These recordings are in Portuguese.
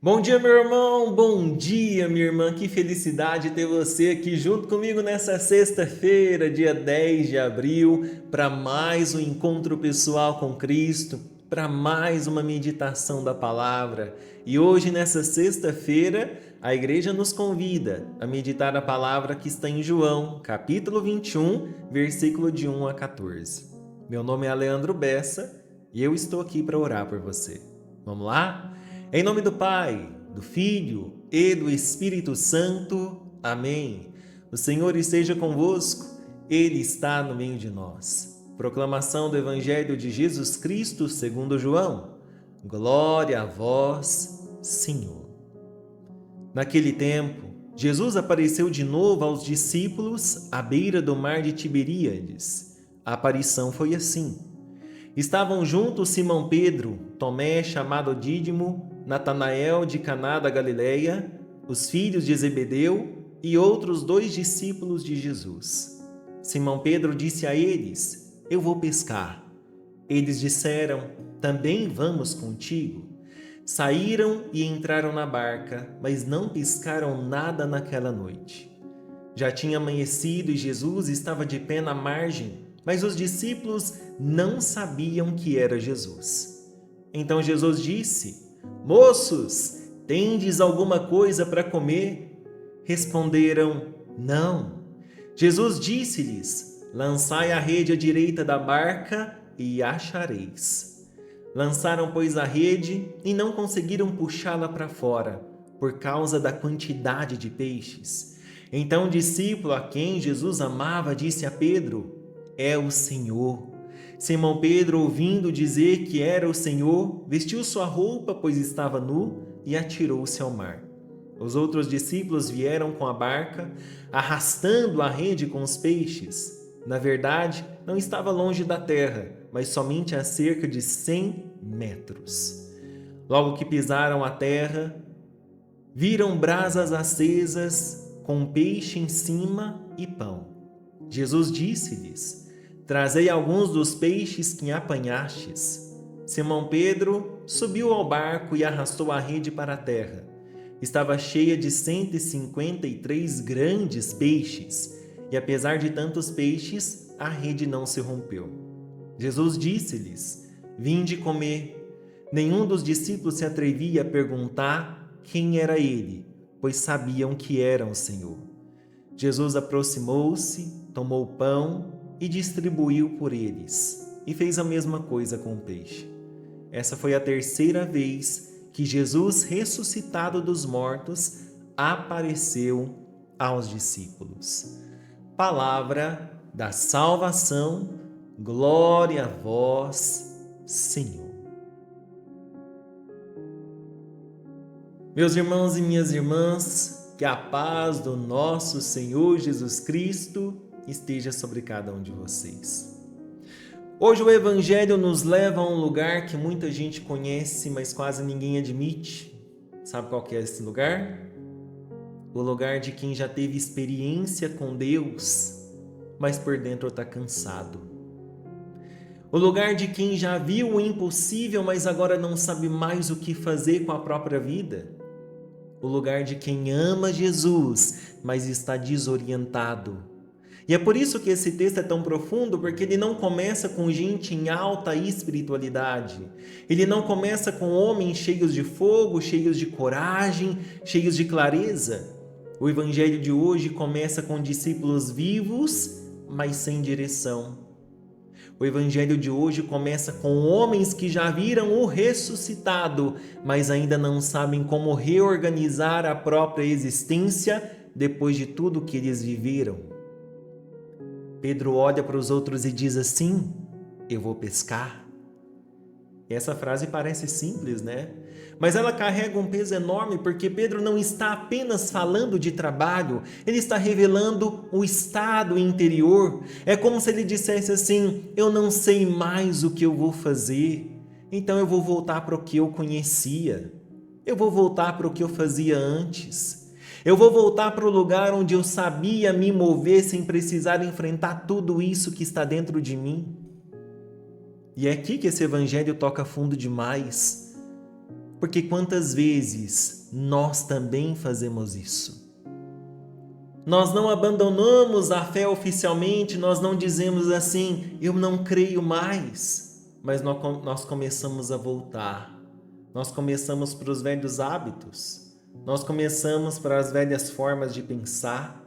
Bom dia, meu irmão! Bom dia, minha irmã! Que felicidade ter você aqui junto comigo nessa sexta-feira, dia 10 de abril, para mais um encontro pessoal com Cristo, para mais uma meditação da palavra. E hoje, nessa sexta-feira, a igreja nos convida a meditar a palavra que está em João, capítulo 21, versículo de 1 a 14. Meu nome é Leandro Bessa e eu estou aqui para orar por você. Vamos lá? Em nome do Pai, do Filho e do Espírito Santo. Amém. O Senhor esteja convosco, Ele está no meio de nós. Proclamação do Evangelho de Jesus Cristo segundo João. Glória a vós, Senhor. Naquele tempo, Jesus apareceu de novo aos discípulos à beira do mar de Tiberíades. A aparição foi assim. Estavam juntos Simão Pedro, Tomé, chamado Dídimo, Natanael de Caná da Galileia, os filhos de Zebedeu e outros 2 discípulos de Jesus. Simão Pedro disse a eles: Eu vou pescar. Eles disseram: Também vamos contigo. Saíram e entraram na barca, mas não pescaram nada naquela noite. Já tinha amanhecido e Jesus estava de pé na margem, mas os discípulos não sabiam que era Jesus. Então Jesus disse: Moços, tendes alguma coisa para comer? Responderam: Não. Jesus disse-lhes: Lançai a rede à direita da barca e achareis. Lançaram, pois, a rede e não conseguiram puxá-la para fora, por causa da quantidade de peixes. Então o discípulo a quem Jesus amava disse a Pedro: É o Senhor. Simão Pedro, ouvindo dizer que era o Senhor, vestiu sua roupa, pois estava nu, e atirou-se ao mar. Os outros discípulos vieram com a barca, arrastando a rede com os peixes. Na verdade, não estava longe da terra, mas somente a cerca de 100 metros. Logo que pisaram a terra, viram brasas acesas, com peixe em cima e pão. Jesus disse-lhes: Trazei alguns dos peixes que apanhastes. Simão Pedro subiu ao barco e arrastou a rede para a terra. Estava cheia de 153 grandes peixes, e apesar de tantos peixes, a rede não se rompeu. Jesus disse-lhes: Vinde comer. Nenhum dos discípulos se atrevia a perguntar quem era ele, pois sabiam que era o Senhor. Jesus aproximou-se, tomou o pão e distribuiu por eles, e fez a mesma coisa com o peixe. Essa foi a terceira vez que Jesus, ressuscitado dos mortos, apareceu aos discípulos. Palavra da salvação, glória a vós, Senhor. Meus irmãos e minhas irmãs, que a paz do nosso Senhor Jesus Cristo esteja sobre cada um de vocês. Hoje o Evangelho nos leva a um lugar que muita gente conhece, mas quase ninguém admite. Sabe qual que é esse lugar? O lugar de quem já teve experiência com Deus, mas por dentro está cansado. O lugar de quem já viu o impossível, mas agora não sabe mais o que fazer com a própria vida. O lugar de quem ama Jesus, mas está desorientado. E é por isso que esse texto é tão profundo, porque ele não começa com gente em alta espiritualidade. Ele não começa com homens cheios de fogo, cheios de coragem, cheios de clareza. O evangelho de hoje começa com discípulos vivos, mas sem direção. O evangelho de hoje começa com homens que já viram o ressuscitado, mas ainda não sabem como reorganizar a própria existência depois de tudo que eles viveram. Pedro olha para os outros e diz assim: Eu vou pescar. E essa frase parece simples, né? Mas ela carrega um peso enorme, porque Pedro não está apenas falando de trabalho, ele está revelando o estado interior. É como se ele dissesse assim: Eu não sei mais o que eu vou fazer, então eu vou voltar para o que eu conhecia. Eu vou voltar para o que eu fazia antes. Eu vou voltar para o lugar onde eu sabia me mover sem precisar enfrentar tudo isso que está dentro de mim. E é aqui que esse evangelho toca fundo demais. Porque quantas vezes nós também fazemos isso? Nós não abandonamos a fé oficialmente, nós não dizemos assim, eu não creio mais, mas nós começamos a voltar, nós começamos para os velhos hábitos, nós começamos para as velhas formas de pensar,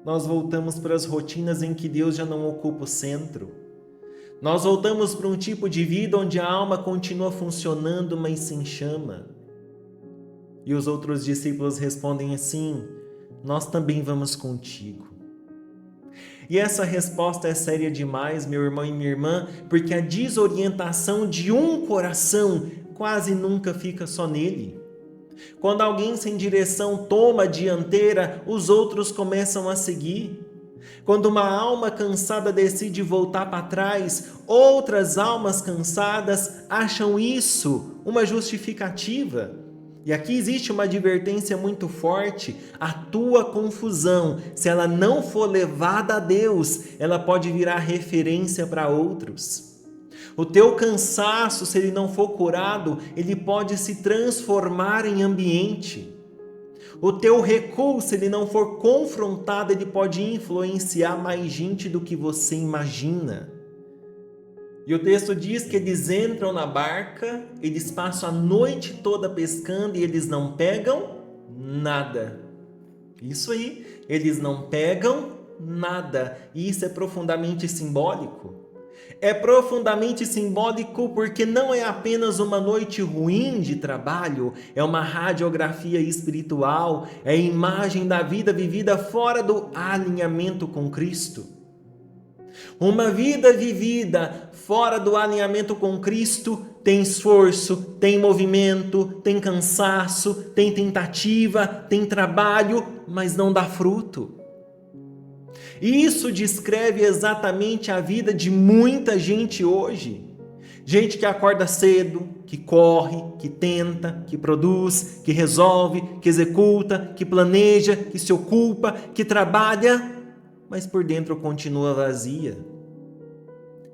nós voltamos para as rotinas em que Deus já não ocupa o centro, nós voltamos para um tipo de vida onde a alma continua funcionando, mas sem chama. E os outros discípulos respondem assim, nós também vamos contigo. E essa resposta é séria demais, meu irmão e minha irmã, porque a desorientação de um coração quase nunca fica só nele. Quando alguém sem direção toma a dianteira, os outros começam a seguir. Quando uma alma cansada decide voltar para trás, outras almas cansadas acham isso uma justificativa. E aqui existe uma advertência muito forte, a tua confusão, se ela não for levada a Deus, ela pode virar referência para outros. O teu cansaço, se ele não for curado, ele pode se transformar em ambiente. O teu recuo, se ele não for confrontado, ele pode influenciar mais gente do que você imagina. E o texto diz que eles entram na barca, eles passam a noite toda pescando e eles não pegam nada. Isso aí, eles não pegam nada. E isso é profundamente simbólico. É profundamente simbólico porque não é apenas uma noite ruim de trabalho, é uma radiografia espiritual, é a imagem da vida vivida fora do alinhamento com Cristo. Uma vida vivida fora do alinhamento com Cristo tem esforço, tem movimento, tem cansaço, tem tentativa, tem trabalho, mas não dá fruto. E isso descreve exatamente a vida de muita gente hoje. Gente que acorda cedo, que corre, que tenta, que produz, que resolve, que executa, que planeja, que se ocupa, que trabalha, mas por dentro continua vazia.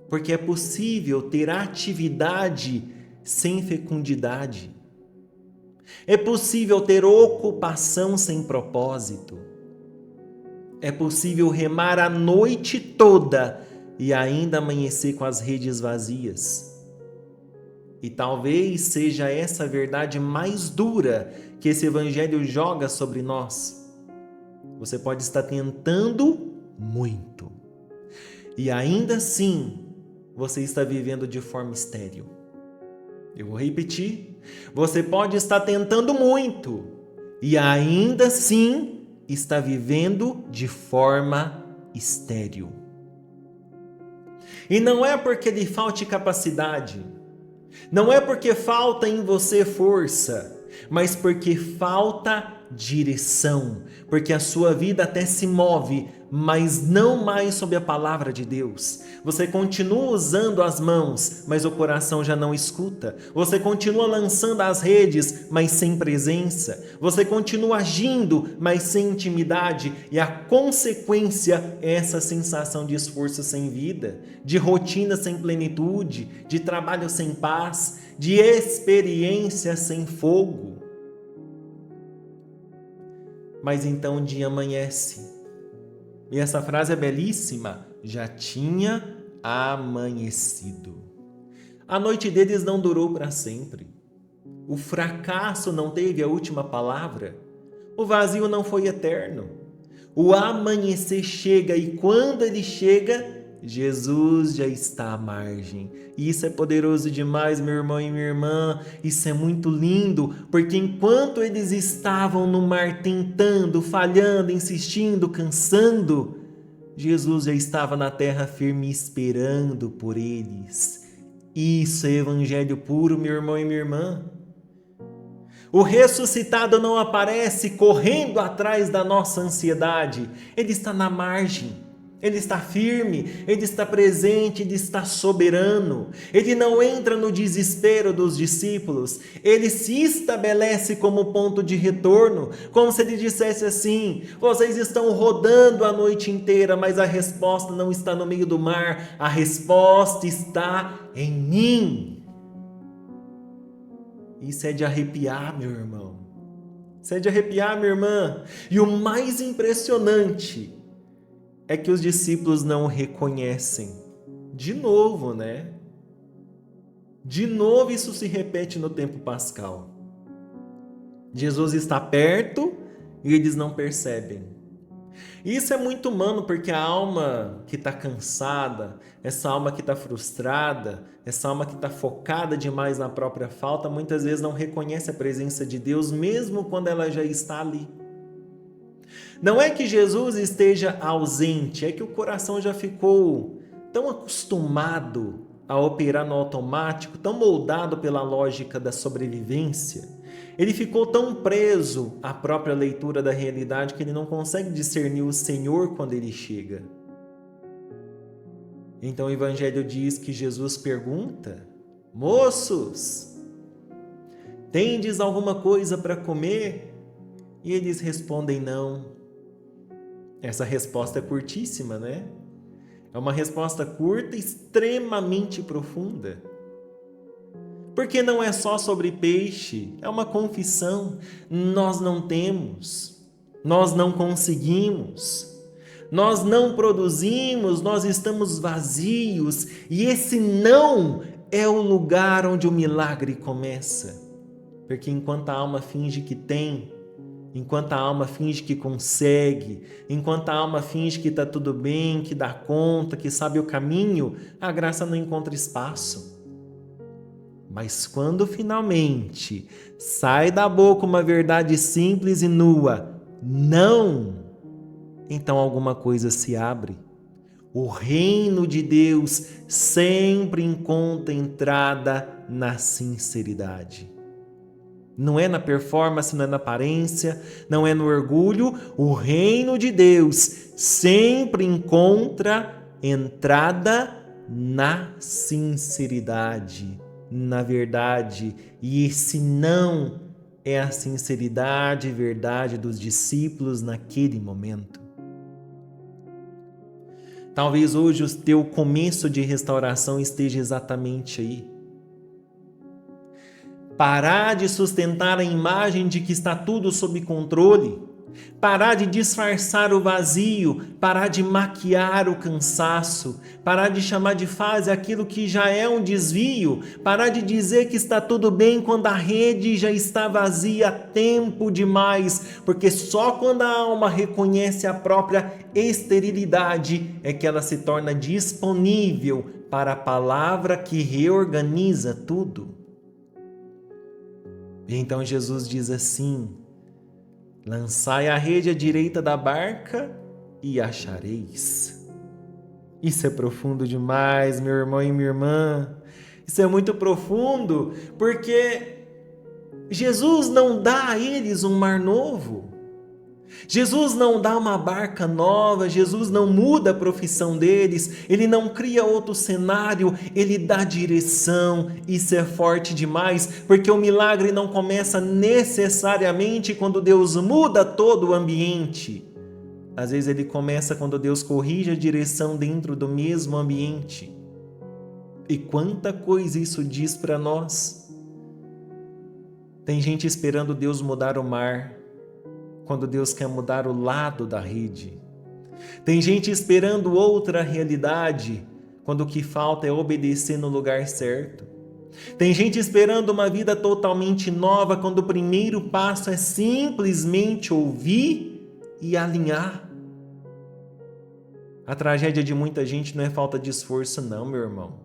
Porque é possível ter atividade sem fecundidade. É possível ter ocupação sem propósito. É possível remar a noite toda e ainda amanhecer com as redes vazias. E talvez seja essa a verdade mais dura que esse evangelho joga sobre nós. Você pode estar tentando muito. E ainda assim, você está vivendo de forma estéril. Eu vou repetir. Você pode estar tentando muito. E ainda assim, está vivendo de forma estéril. E não é porque lhe falte capacidade, não é porque falta em você força, mas porque falta direção, porque a sua vida até se move, mas não mais sob a palavra de Deus. Você continua usando as mãos, mas o coração já não escuta. Você continua lançando as redes, mas sem presença. Você continua agindo, mas sem intimidade. E a consequência é essa sensação de esforço sem vida, de rotina sem plenitude, de trabalho sem paz, de experiência sem fogo. Mas então o dia amanhece. E essa frase é belíssima. Já tinha amanhecido. A noite deles não durou para sempre. O fracasso não teve a última palavra. O vazio não foi eterno. O amanhecer chega e quando ele chega, Jesus já está à margem. E isso é poderoso demais, meu irmão e minha irmã. Isso é muito lindo, porque enquanto eles estavam no mar tentando, falhando, insistindo, cansando, Jesus já estava na terra firme esperando por eles. Isso é evangelho puro, meu irmão e minha irmã. O ressuscitado não aparece correndo atrás da nossa ansiedade. Ele está na margem. Ele está firme, ele está presente, ele está soberano. Ele não entra no desespero dos discípulos. Ele se estabelece como ponto de retorno, como se ele dissesse assim: vocês estão rodando a noite inteira, mas a resposta não está no meio do mar, a resposta está em mim. Isso é de arrepiar, meu irmão. Isso é de arrepiar, minha irmã. E o mais impressionante é que os discípulos não o reconhecem. De novo, né? De novo isso se repete no tempo pascal. Jesus está perto e eles não percebem. Isso é muito humano, porque a alma que está cansada, essa alma que está frustrada, essa alma que está focada demais na própria falta, muitas vezes não reconhece a presença de Deus, mesmo quando ela já está ali. Não é que Jesus esteja ausente, é que o coração já ficou tão acostumado a operar no automático, tão moldado pela lógica da sobrevivência. Ele ficou tão preso à própria leitura da realidade que ele não consegue discernir o Senhor quando ele chega. Então o Evangelho diz que Jesus pergunta: moços, tendes alguma coisa para comer? E eles respondem não. Essa resposta é curtíssima, né? É uma resposta curta e extremamente profunda. Porque não é só sobre peixe, é uma confissão. Nós não temos, nós não conseguimos, nós não produzimos, nós estamos vazios. E esse não é o lugar onde o milagre começa. Porque enquanto a alma finge que tem, enquanto a alma finge que consegue, enquanto a alma finge que está tudo bem, que dá conta, que sabe o caminho, a graça não encontra espaço. Mas quando finalmente sai da boca uma verdade simples e nua, não, então alguma coisa se abre. O reino de Deus sempre encontra entrada na sinceridade. Não é na performance, não é na aparência, não é no orgulho. O reino de Deus sempre encontra entrada na sinceridade, na verdade. E esse não é a sinceridade e verdade dos discípulos naquele momento. Talvez hoje o teu começo de restauração esteja exatamente aí. Parar de sustentar a imagem de que está tudo sob controle, parar de disfarçar o vazio, parar de maquiar o cansaço, parar de chamar de fase aquilo que já é um desvio, parar de dizer que está tudo bem quando a rede já está vazia há tempo demais, porque só quando a alma reconhece a própria esterilidade é que ela se torna disponível para a palavra que reorganiza tudo. Então Jesus diz assim: lançai a rede à direita da barca e achareis. Isso é profundo demais, meu irmão e minha irmã. Isso é muito profundo, porque Jesus não dá a eles um mar novo. Jesus não dá uma barca nova, Jesus não muda a profissão deles, Ele não cria outro cenário, Ele dá direção. Isso é forte demais, porque o milagre não começa necessariamente quando Deus muda todo o ambiente. Às vezes ele começa quando Deus corrige a direção dentro do mesmo ambiente. E quanta coisa isso diz para nós. Tem gente esperando Deus mudar o mar, quando Deus quer mudar o lado da rede. Tem gente esperando outra realidade, quando o que falta é obedecer no lugar certo. Tem gente esperando uma vida totalmente nova, quando o primeiro passo é simplesmente ouvir e alinhar. A tragédia de muita gente não é falta de esforço, não, meu irmão.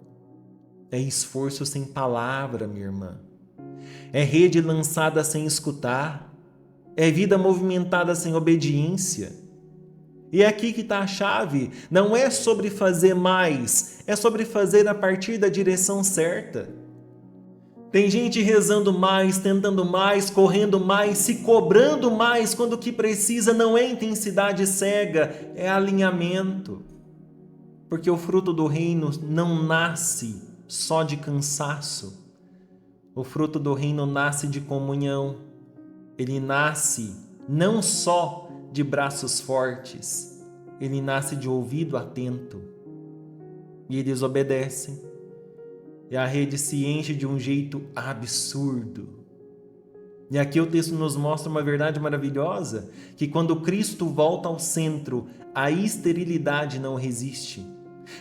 É esforço sem palavra, minha irmã. É rede lançada sem escutar. É vida movimentada sem obediência. E é aqui que está a chave. Não é sobre fazer mais, é sobre fazer a partir da direção certa. Tem gente rezando mais, tentando mais, correndo mais, se cobrando mais, quando o que precisa não é intensidade cega, é alinhamento. Porque o fruto do reino não nasce só de cansaço. O fruto do reino nasce de comunhão. Ele nasce não só de braços fortes, ele nasce de ouvido atento. E eles obedecem. E a rede se enche de um jeito absurdo. E aqui o texto nos mostra uma verdade maravilhosa, que quando Cristo volta ao centro, a esterilidade não resiste.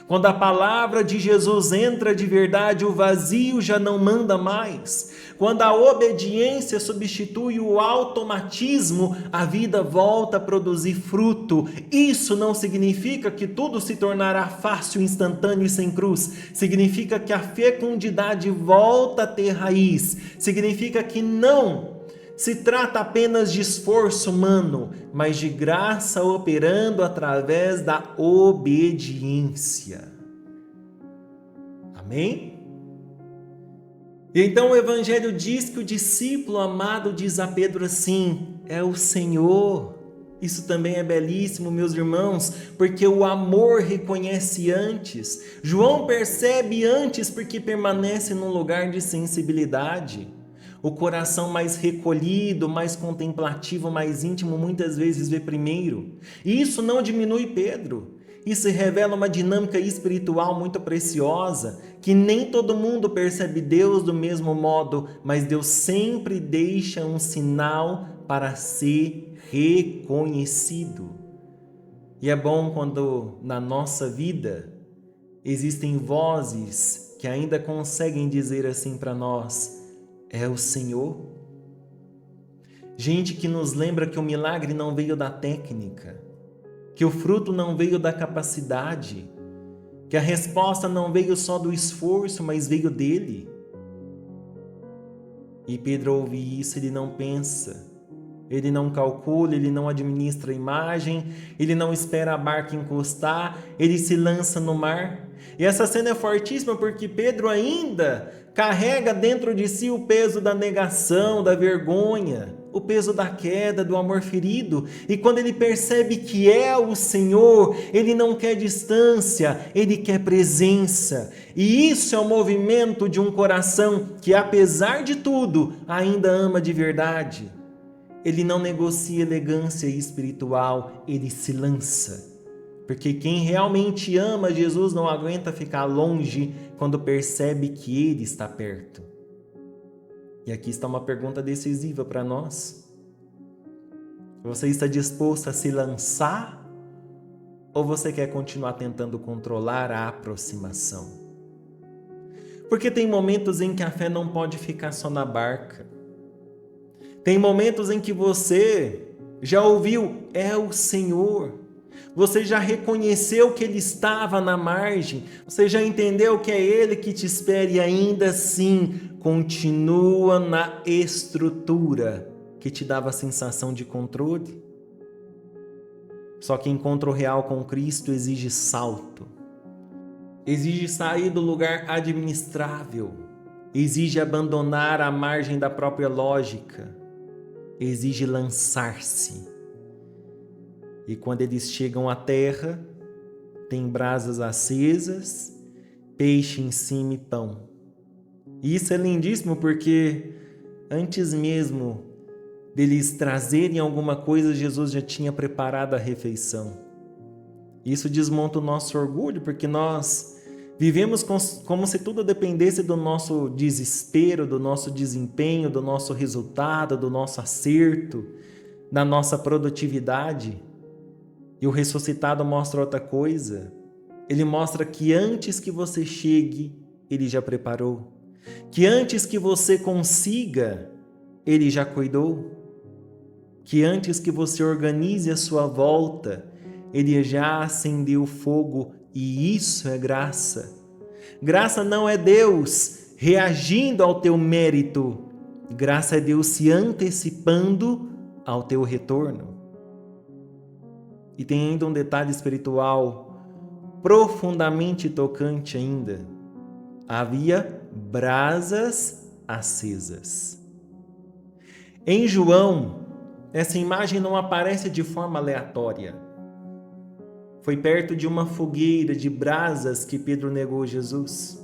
Quando a palavra de Jesus entra de verdade, o vazio já não manda mais. Quando a obediência substitui o automatismo, a vida volta a produzir fruto. Isso não significa que tudo se tornará fácil, instantâneo e sem cruz. Significa que a fecundidade volta a ter raiz. Significa que não se trata apenas de esforço humano, mas de graça operando através da obediência. Amém? E então o Evangelho diz que o discípulo amado diz a Pedro assim: é o Senhor. Isso também é belíssimo, meus irmãos, porque o amor reconhece antes. João percebe antes porque permanece num lugar de sensibilidade. O coração mais recolhido, mais contemplativo, mais íntimo, muitas vezes vê primeiro. E isso não diminui Pedro. Isso revela uma dinâmica espiritual muito preciosa, que nem todo mundo percebe Deus do mesmo modo, mas Deus sempre deixa um sinal para ser reconhecido. E é bom quando na nossa vida existem vozes que ainda conseguem dizer assim para nós: é o Senhor. Gente que nos lembra que o milagre não veio da técnica, que o fruto não veio da capacidade, que a resposta não veio só do esforço, mas veio dele. E Pedro ouve isso, ele não pensa, ele não calcula, ele não administra a imagem, ele não espera a barca encostar, ele se lança no mar. E essa cena é fortíssima porque Pedro ainda carrega dentro de si o peso da negação, da vergonha, o peso da queda, do amor ferido. E quando ele percebe que é o Senhor, ele não quer distância, ele quer presença. E isso é o movimento de um coração que, apesar de tudo, ainda ama de verdade. Ele não negocia elegância espiritual, ele se lança. Porque quem realmente ama Jesus não aguenta ficar longe quando percebe que Ele está perto. E aqui está uma pergunta decisiva para nós. Você está disposto a se lançar? Ou você quer continuar tentando controlar a aproximação? Porque tem momentos em que a fé não pode ficar só na barca. Tem momentos em que você já ouviu, é o Senhor. Você já reconheceu que Ele estava na margem. Você já entendeu que é Ele que te espera e ainda assim continua na estrutura que te dava a sensação de controle. Só que encontro real com Cristo exige salto. Exige sair do lugar administrável. Exige abandonar a margem da própria lógica. Exige lançar-se. E quando eles chegam à terra, tem brasas acesas, peixe em cima e pão. E isso é lindíssimo porque antes mesmo deles trazerem alguma coisa, Jesus já tinha preparado a refeição. Isso desmonta o nosso orgulho, porque nós vivemos como se tudo dependesse do nosso desespero, do nosso desempenho, do nosso resultado, do nosso acerto, da nossa produtividade. E o ressuscitado mostra outra coisa. Ele mostra que antes que você chegue, Ele já preparou. Que antes que você consiga, Ele já cuidou. Que antes que você organize a sua volta, Ele já acendeu fogo. E isso é graça. Graça não é Deus reagindo ao teu mérito. Graça é Deus se antecipando ao teu retorno. E tem ainda um detalhe espiritual profundamente tocante ainda. Havia brasas acesas. Em João, essa imagem não aparece de forma aleatória. Foi perto de uma fogueira de brasas que Pedro negou Jesus.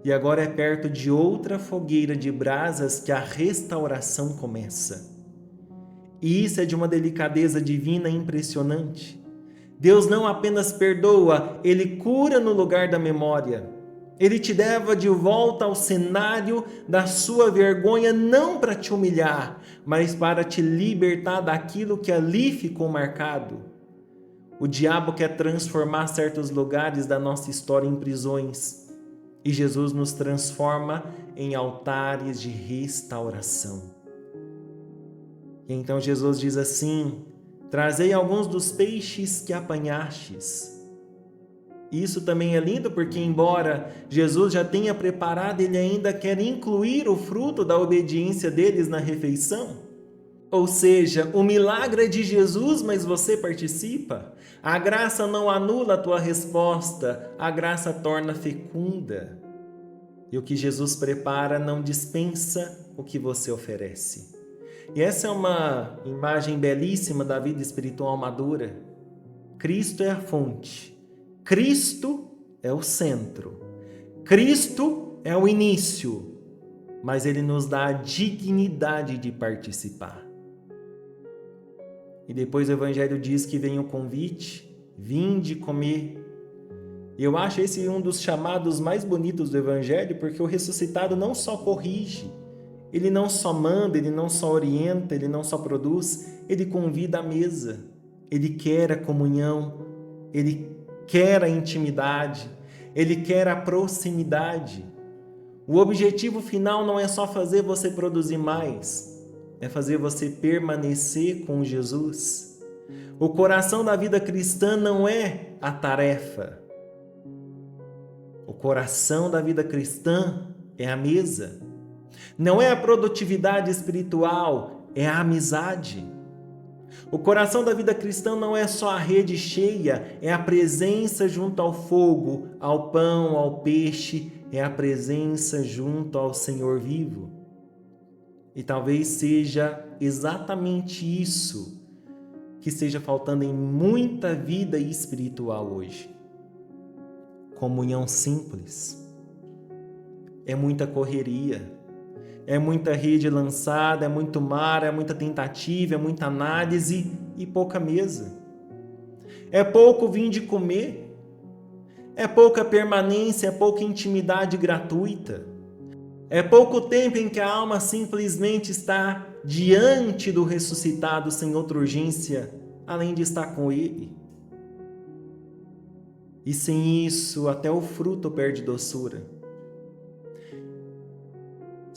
E agora é perto de outra fogueira de brasas que a restauração começa. E isso é de uma delicadeza divina impressionante. Deus não apenas perdoa, Ele cura no lugar da memória. Ele te leva de volta ao cenário da sua vergonha, não para te humilhar, mas para te libertar daquilo que ali ficou marcado. O diabo quer transformar certos lugares da nossa história em prisões, e Jesus nos transforma em altares de restauração. E então Jesus diz assim: trazei alguns dos peixes que apanhastes. Isso também é lindo porque, embora Jesus já tenha preparado, ele ainda quer incluir o fruto da obediência deles na refeição. Ou seja, o milagre é de Jesus, mas você participa. A graça não anula a tua resposta, a graça torna fecunda. E o que Jesus prepara não dispensa o que você oferece. E essa é uma imagem belíssima da vida espiritual madura. Cristo é a fonte. Cristo é o centro. Cristo é o início. Mas Ele nos dá a dignidade de participar. E depois o Evangelho diz que vem o convite: vinde comer. E eu acho esse um dos chamados mais bonitos do Evangelho, porque o ressuscitado não só corrige, ele não só manda, ele não só orienta, ele não só produz, ele convida à mesa. Ele quer a comunhão, ele quer a intimidade, ele quer a proximidade. O objetivo final não é só fazer você produzir mais, é fazer você permanecer com Jesus. O coração da vida cristã não é a tarefa. O coração da vida cristã é a mesa. Não é a produtividade espiritual, é a amizade. O coração da vida cristã não é só a rede cheia, é a presença junto ao fogo, ao pão, ao peixe, é a presença junto ao Senhor vivo. E talvez seja exatamente isso que esteja faltando em muita vida espiritual hoje. Comunhão simples. É muita correria. É muita rede lançada, é muito mar, é muita tentativa, é muita análise e pouca mesa. É pouco vir de comer. É pouca permanência, é pouca intimidade gratuita. É pouco tempo em que a alma simplesmente está diante do ressuscitado sem outra urgência, além de estar com Ele. E sem isso, até o fruto perde doçura.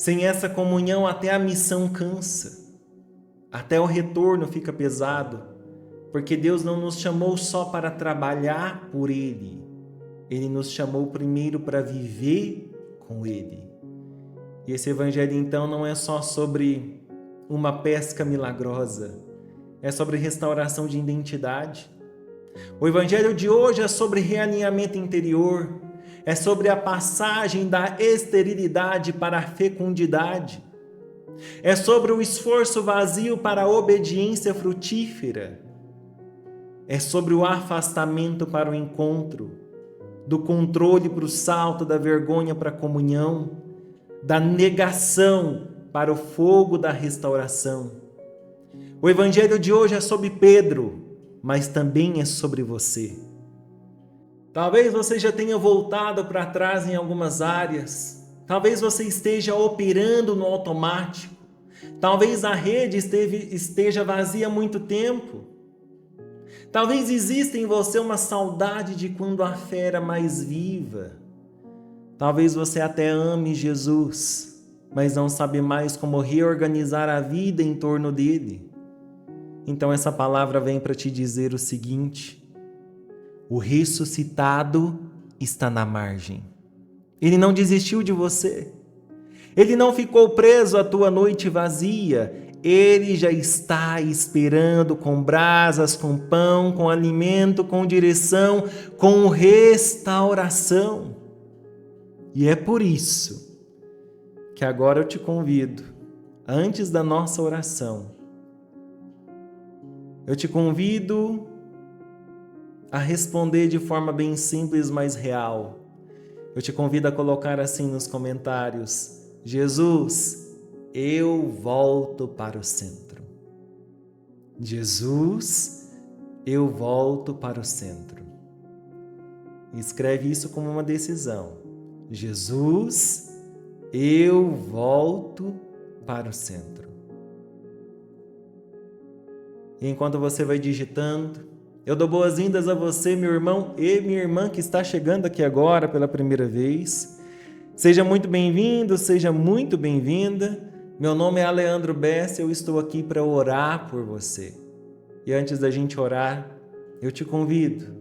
Sem essa comunhão, até a missão cansa. Até o retorno fica pesado. Porque Deus não nos chamou só para trabalhar por Ele. Ele nos chamou primeiro para viver com Ele. E esse evangelho, então, não é só sobre uma pesca milagrosa. É sobre restauração de identidade. O evangelho de hoje é sobre realinhamento interior. É sobre a passagem da esterilidade para a fecundidade. É sobre o esforço vazio para a obediência frutífera. É sobre o afastamento para o encontro, do controle para o salto, da vergonha para a comunhão, da negação para o fogo da restauração. O evangelho de hoje é sobre Pedro, mas também é sobre você. Talvez você já tenha voltado para trás em algumas áreas. Talvez você esteja operando no automático. Talvez a rede esteja vazia há muito tempo. Talvez exista em você uma saudade de quando a fé era mais viva. Talvez você até ame Jesus, mas não sabe mais como reorganizar a vida em torno dele. Então essa palavra vem para te dizer o seguinte: o ressuscitado está na margem. Ele não desistiu de você. Ele não ficou preso à tua noite vazia. Ele já está esperando com brasas, com pão, com alimento, com direção, com restauração. E é por isso que agora eu te convido, antes da nossa oração, eu te convido a responder de forma bem simples, mas real. Eu te convido a colocar assim nos comentários: Jesus, eu volto para o centro. Jesus, eu volto para o centro. Escreve isso como uma decisão. Jesus, eu volto para o centro. E enquanto você vai digitando, eu dou boas-vindas a você, meu irmão e minha irmã que está chegando aqui agora pela primeira vez. Seja muito bem-vindo, seja muito bem-vinda. Meu nome é Aleandro Bessa, eu estou aqui para orar por você. E antes da gente orar, eu te convido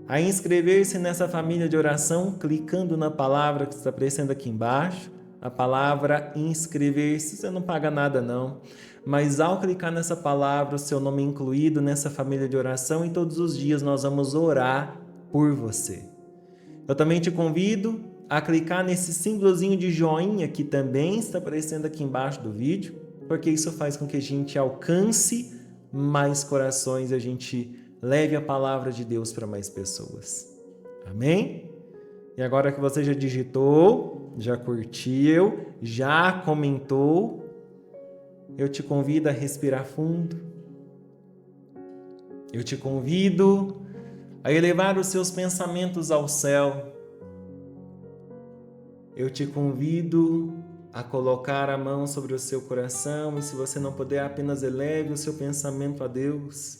a inscrever-se nessa família de oração, clicando na palavra que está aparecendo aqui embaixo, a palavra inscrever-se. Você não paga nada não, mas ao clicar nessa palavra, o seu nome é incluído nessa família de oração e todos os dias nós vamos orar por você. Eu também te convido a clicar nesse símbolozinho de joinha que também está aparecendo aqui embaixo do vídeo, porque isso faz com que a gente alcance mais corações e a gente leve a palavra de Deus para mais pessoas. Amém? E agora que você já digitou, já curtiu, já comentou, eu te convido a respirar fundo. Eu te convido a elevar os seus pensamentos ao céu. Eu te convido a colocar a mão sobre o seu coração e, se você não puder, apenas eleve o seu pensamento a Deus.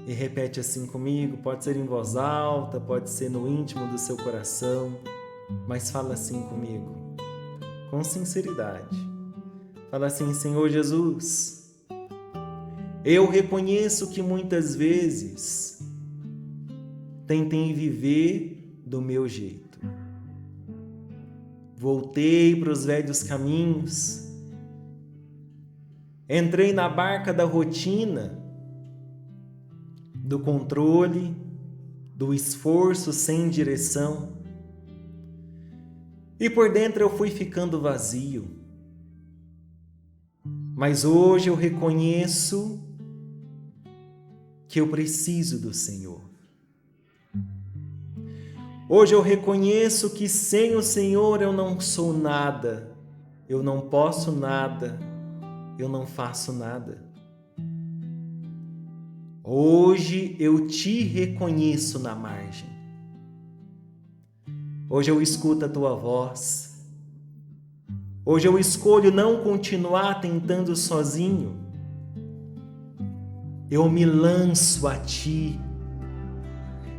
E repete assim comigo, pode ser em voz alta, pode ser no íntimo do seu coração, mas fala assim comigo, com sinceridade. Fala assim: Senhor Jesus, eu reconheço que muitas vezes tentei viver do meu jeito. Voltei para os velhos caminhos, entrei na barca da rotina, do controle, do esforço sem direção, e por dentro eu fui ficando vazio. Mas hoje eu reconheço que eu preciso do Senhor. Hoje eu reconheço que sem o Senhor eu não sou nada, eu não posso nada, eu não faço nada. Hoje eu te reconheço na margem. Hoje eu escuto a tua voz. Hoje eu escolho não continuar tentando sozinho. Eu me lanço a ti.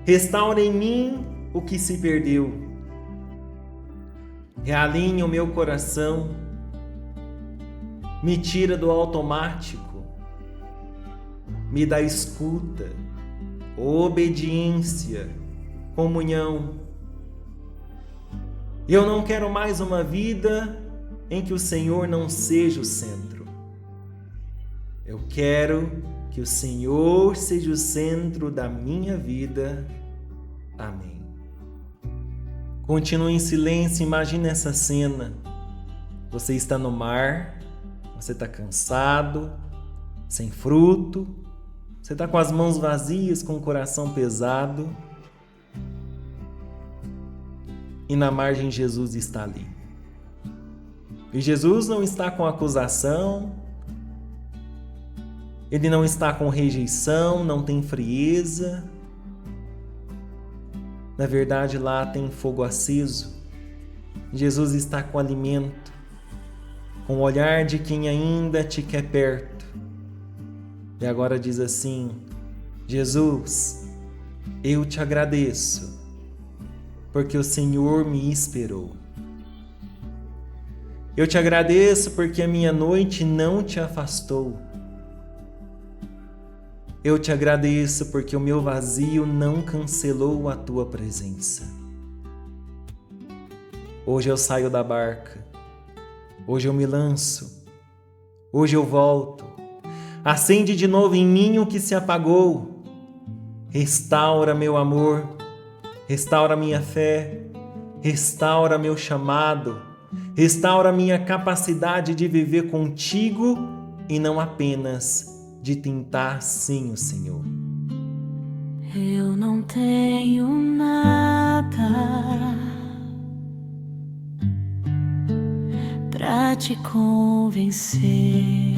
Restaura em mim o que se perdeu. Realinha o meu coração. Me tira do automático. Me dá escuta, obediência, comunhão. Eu não quero mais uma vida em que o Senhor não seja o centro. Eu quero que o Senhor seja o centro da minha vida. Amém. Continue em silêncio, imagine essa cena. Você está no mar, você está cansado, sem fruto, você está com as mãos vazias, com o coração pesado. E na margem Jesus está ali. E Jesus não está com acusação, Ele não está com rejeição, não tem frieza. Na verdade, lá tem fogo aceso. Jesus está com alimento, com o olhar de quem ainda te quer perto. E agora diz assim: Jesus, eu te agradeço, porque o Senhor me esperou. Eu te agradeço porque a minha noite não te afastou. Eu te agradeço porque o meu vazio não cancelou a tua presença. Hoje eu saio da barca. Hoje eu me lanço. Hoje eu volto. Acende de novo em mim o que se apagou. Restaura meu amor. Restaura minha fé. Restaura meu chamado. Restaura minha capacidade de viver contigo e não apenas de tentar sem o Senhor. Eu não tenho nada pra te convencer,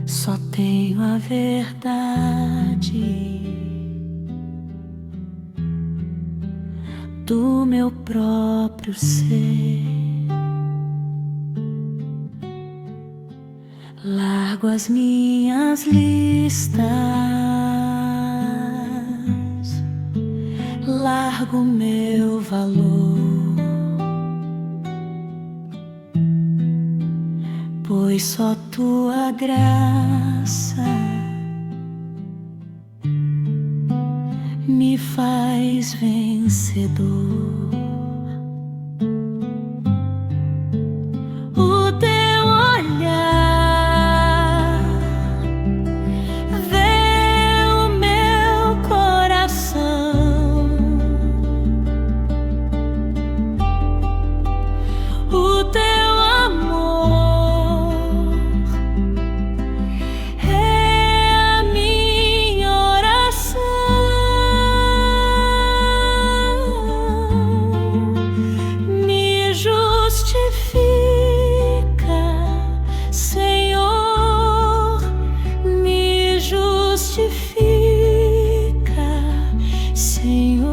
só tenho a verdade do meu próprio ser. Largo as minhas listas, largo meu valor, pois só tua graça me faz vencedor. O teu olhar vê o meu coração, o teu amor é a minha oração. Me justifica, Senhor, me justifica, Senhor.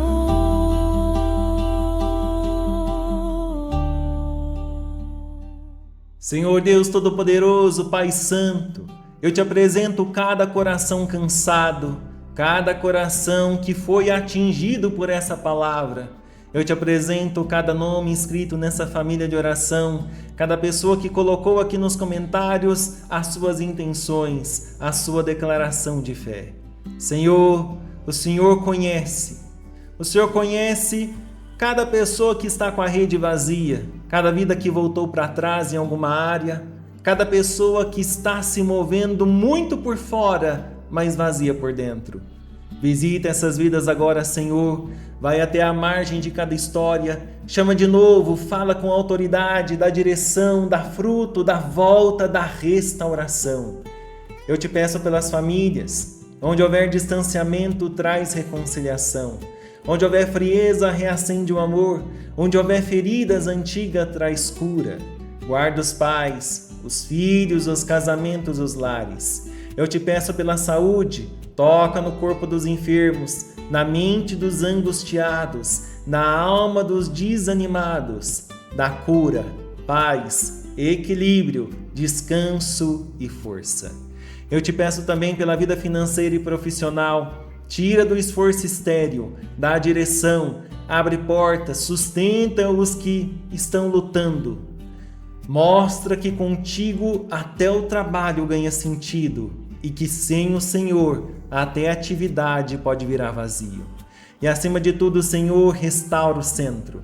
Senhor Deus Todo-Poderoso, Pai Santo, eu te apresento cada coração cansado, cada coração que foi atingido por essa palavra. Eu te apresento cada nome inscrito nessa família de oração, cada pessoa que colocou aqui nos comentários as suas intenções, a sua declaração de fé. Senhor, o Senhor conhece cada pessoa que está com a rede vazia, cada vida que voltou para trás em alguma área, cada pessoa que está se movendo muito por fora, mas vazia por dentro. Visita essas vidas agora, Senhor. Vai até a margem de cada história, chama de novo, fala com autoridade, dá direção, dá fruto, dá volta, dá restauração. Eu te peço pelas famílias, onde houver distanciamento, traz reconciliação. Onde houver frieza, reacende o amor. Onde houver feridas antigas, traz cura. Guarda os pais, os filhos, os casamentos, os lares. Eu te peço pela saúde, toca no corpo dos enfermos, na mente dos angustiados, na alma dos desanimados. Dá cura, paz, equilíbrio, descanso e força. Eu te peço também pela vida financeira e profissional. Tira do esforço estéril, dá direção, abre portas, sustenta os que estão lutando. Mostra que contigo até o trabalho ganha sentido e que sem o Senhor até a atividade pode virar vazio. E acima de tudo, Senhor, restaura o centro.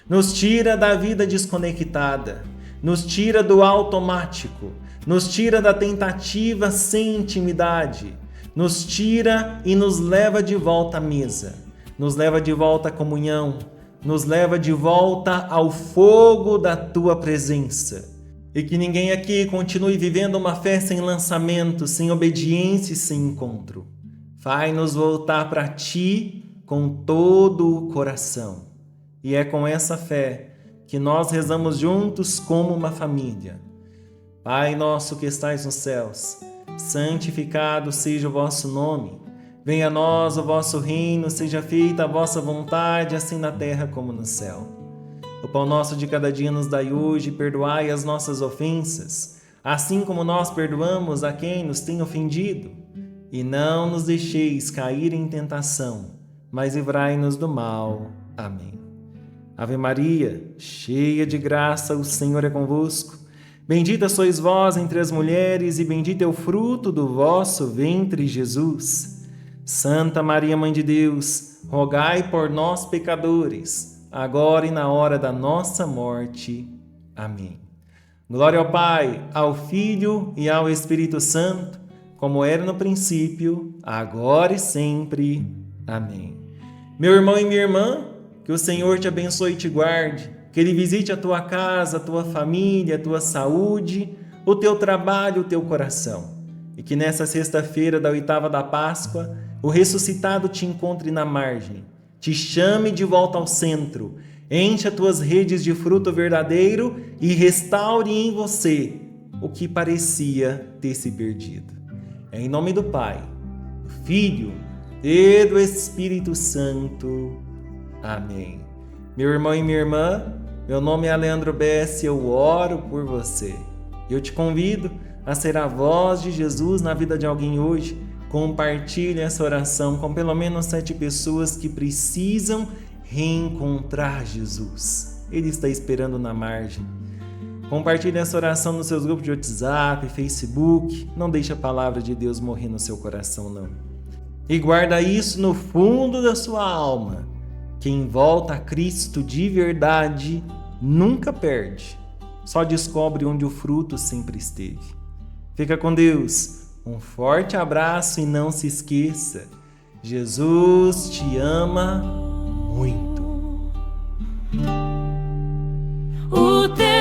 Nos tira da vida desconectada, nos tira do automático, nos tira da tentativa sem intimidade. Nos tira e nos leva de volta à mesa, nos leva de volta à comunhão, nos leva de volta ao fogo da Tua presença. E que ninguém aqui continue vivendo uma fé sem lançamento, sem obediência e sem encontro. Faz-nos voltar para Ti com todo o coração. E é com essa fé que nós rezamos juntos como uma família. Pai nosso que estais nos céus, santificado seja o vosso nome. Venha a nós o vosso reino, seja feita a vossa vontade, assim na terra como no céu. O pão nosso de cada dia nos dai hoje, perdoai as nossas ofensas, assim como nós perdoamos a quem nos tem ofendido. E não nos deixeis cair em tentação, mas livrai-nos do mal. Amém. Ave Maria, cheia de graça, o Senhor é convosco. Bendita sois vós entre as mulheres, e bendito é o fruto do vosso ventre, Jesus. Santa Maria, Mãe de Deus, rogai por nós, pecadores, agora e na hora da nossa morte. Amém. Glória ao Pai, ao Filho e ao Espírito Santo, como era no princípio, agora e sempre. Amém. Meu irmão e minha irmã, que o Senhor te abençoe e te guarde, que Ele visite a tua casa, a tua família, a tua saúde, o teu trabalho, o teu coração. E que nessa sexta-feira da oitava da Páscoa, o ressuscitado te encontre na margem, te chame de volta ao centro, encha tuas redes de fruto verdadeiro e restaure em você o que parecia ter se perdido. É em nome do Pai, do Filho e do Espírito Santo. Amém. Meu irmão e minha irmã, meu nome é Leandro Bess e eu oro por você. Eu te convido a ser a voz de Jesus na vida de alguém hoje. Compartilhe essa oração com pelo menos 7 pessoas que precisam reencontrar Jesus. Ele está esperando na margem. Compartilhe essa oração nos seus grupos de WhatsApp, Facebook. Não deixe a palavra de Deus morrer no seu coração, não. E guarda isso no fundo da sua alma. Quem volta a Cristo de verdade nunca perde. Só descobre onde o fruto sempre esteve. Fica com Deus. Um forte abraço e não se esqueça, Jesus te ama muito. O teu